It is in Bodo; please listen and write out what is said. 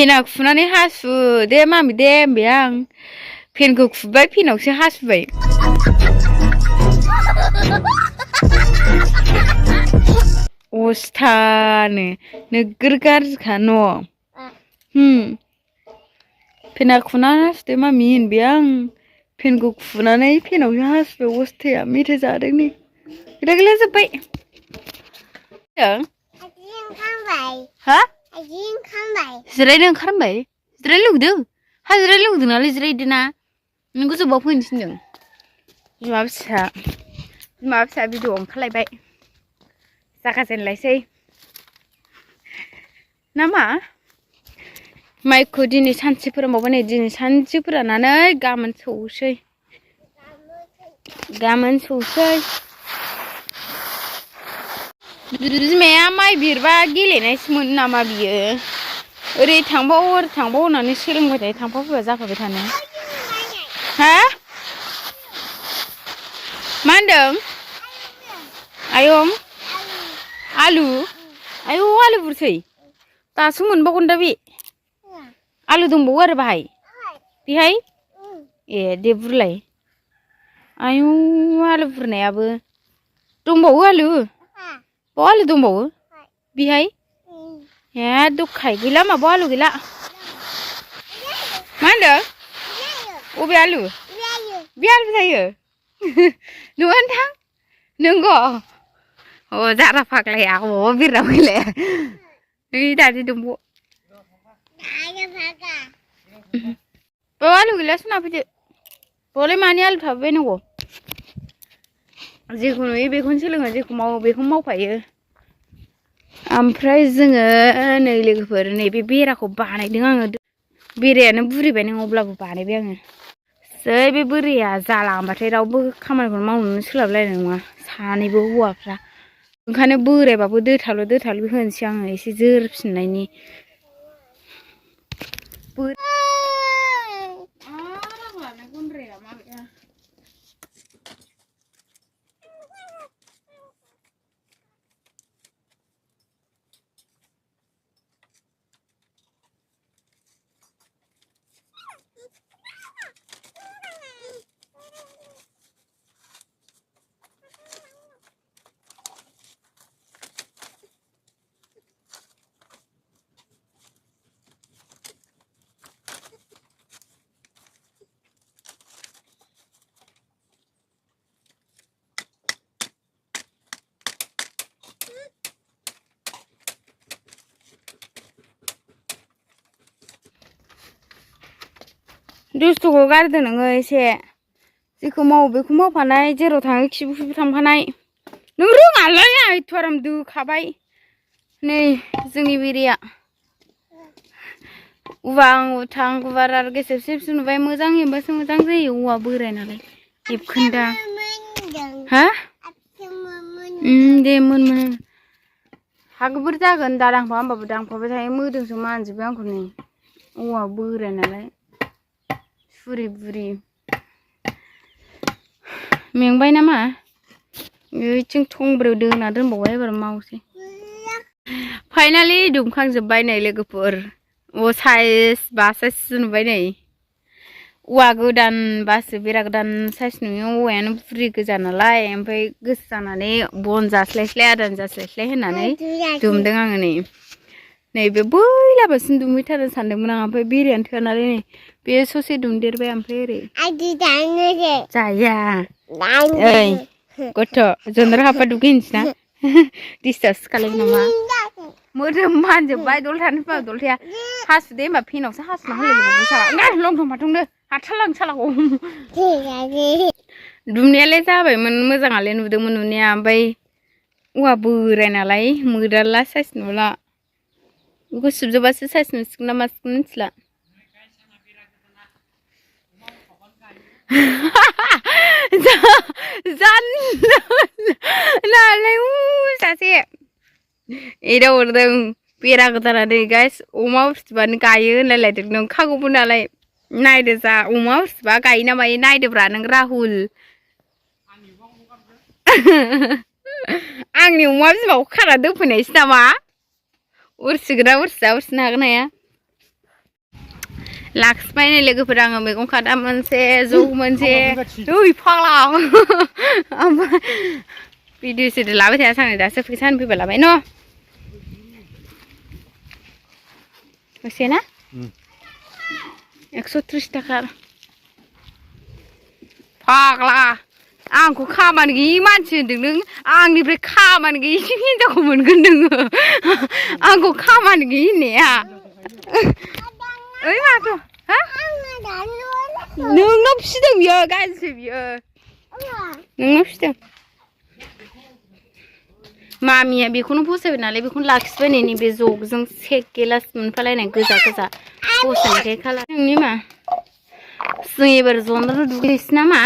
फेना खुनानै हासु दे मामि दे होनबाय आं फेनखौ खुबाय फेनावसो हासुबाय अस्थानो नोगोर गाज्रिखा न' फेना खुनानै हासुदो मामि होनबाय आं फेनखौ खुनानै फेनावसो हासुबाय अस्थाया मेथाइ जादों नै गैला गैला जोब्बाय हा जिरायनो ओंखारबाय जिरायनो लुगैदों हा जिरायनो लुगैदों नालाय जिरायदो ना नों गोजौआव फैनो थिनदों बिमा फिसा भिडिअ ओंखारलायबाय जागाजेनलायसै ना मा माइखौ दिनै सानसे फोरानबावबाय नै दिनै सानसे फोराननानै गाबोन सौसै बिमाया माइ बिरबा गेलेनायसोमोन नामा बियो ओरै थांबाव होननानै सोलोंबाय थायो थांफा फैबा जाफाबाय थानो हा मा होनदों आयं आलु आयौ आलु बुरसै दासो मोनबावगोन दा बे आलु दंबावो आरो बाहाय बेहाय ए दे बुरलाय आयौ आलु बुरनायाबो दंबावो आलु बाव आलु दंबावो बेहाय ए दखाय गैला माबाव आलु गैला मा होनदों अबे आलु बे आलु जायो नङा नोंथां नंगौ अ जारा फाग्लाया अ बेरा फैलाया नै दादि दंबावो बाव आलु गैला सुना फैदो बावलाय मानि आलु थाबोबायनांगौ जेखौ नुयो बेखौनो सोलोङो जेखौ मावो बेखौनो मावफायो ओमफ्राय जोङो नै लोगोफोर नैबे बेराखौ बानायदों आङो बेरायानो बुरिबाय नों अब्लाबो बानायबाय आङो जै बे बोराया जाला होनबाथाय रावबो खामानिखौनो मावनोनो सोलाबलायनाय नङा सानैबो हौवाफ्रा ओंखायनो बोरायबाबो दोथाल' होनोसै आङो एसे जोरफिननायनि दुस्थ'खौ गारदो नोङो एसे जेखौ मावो बेखौ मावफानाय जेराव थाङो खिबु थांफानाय नों रोङालै एथ' आराम दोखाबाय नै जोंनि बेराया उवां उथां गुवार आरो गेसेब सेबसो नुबाय मोजां हेबबासो मोजां जायो औवा बोराय नालाय हेबखोन्दा हा दे मोन हागोफोर जागोन दा दांफा होमबाबो दांफाबाय थायो मोदोमसो मानजोबबाय आंखौ नै औवा बोराय नालाय बुरि मेंबाय नामा ओइथिं थंब्रयाव दोना दोनबावबाय एबार मावसै फाइनालि दुमखांजोब्बाय नै लोगोफोर साइज नुबाय नै औवा गोदान बासो बेरा गोदान साइज नुयो औवायानो बुरि गोजा नालाय ओमफ्राय गोसो जानानै बन जास्लायस्लाय आदान जास्लायस्लाय होननानै दुमदों आङो नैबे बै लामासिम दुमहैथारनो सानदोंमोन आं ओमफ्राय बेरायानो थोआ नालाय नै बे ससे दुमदेरबाय ओमफ्राय ओरै जाया ओइ गथ' जन्द्र हाबा दुगैनोसै ना डिस्टार्बसो खालामो नामा मोदोम मानजोब्बाय दल थानो फा दल थाया हासुदे होमबा फेनावसो हासुना होलायलायबावो साला लंथं फाथंनो हाथारलां सालाखौ दुमनायालाय जाबायमोन मोजाङालाय नुदोंमोन नुनाया ओमफ्राय औवा बोराय नालाय मोदाला साइज नुला बेखौ सिबजोबासो साइज नुसिगोन ना मासिगोन मिथिला नालाय सासे एदाव हरदों बेरा गोदाना नै गाइस अमा बुस्थुबानो गायो होनलायलायदों नंखागौबो नालाय नायदो जा अमा बुस्थुबा गायो ना मायो नायदोब्रा नों राहुल आंनि अमा बिमाखौ खाना दोनफैनायसो नामा उरसिगोना उरसिया उरसिनो हागोन हाया लाखिबायनाय लोगोफोर आङो मैगं खादा मोनसे जौ मोनसे ओइ फाग्ला ओमफ्राय भिडिअ सिडिअ लाबाय थाया सांनो दासो फैसा होनफैबा लाबाय न' बेसे ना 130 थाखा फाग्ला आंखौ खामानि गैयि मानसि होनदों नों आंनिफ्राय खामानि गैयि हिनजावखौ मोनगोन नोङो आंखौ खामानि गैयि होननाया ओइ माथो हा नोंनाव फिसिदों बियो गाज्रि बियो नोंनाव फिसिदों मामिया बेखौनो फसायबाय नालाय बेखौनो लाखिबाय नै बे जगजों सेक गिलास मोनफालायनाय गोजा गोजा फसायनायखाय खालार नोंनि मा जों एबार ज'नो दुगैनोसै नामा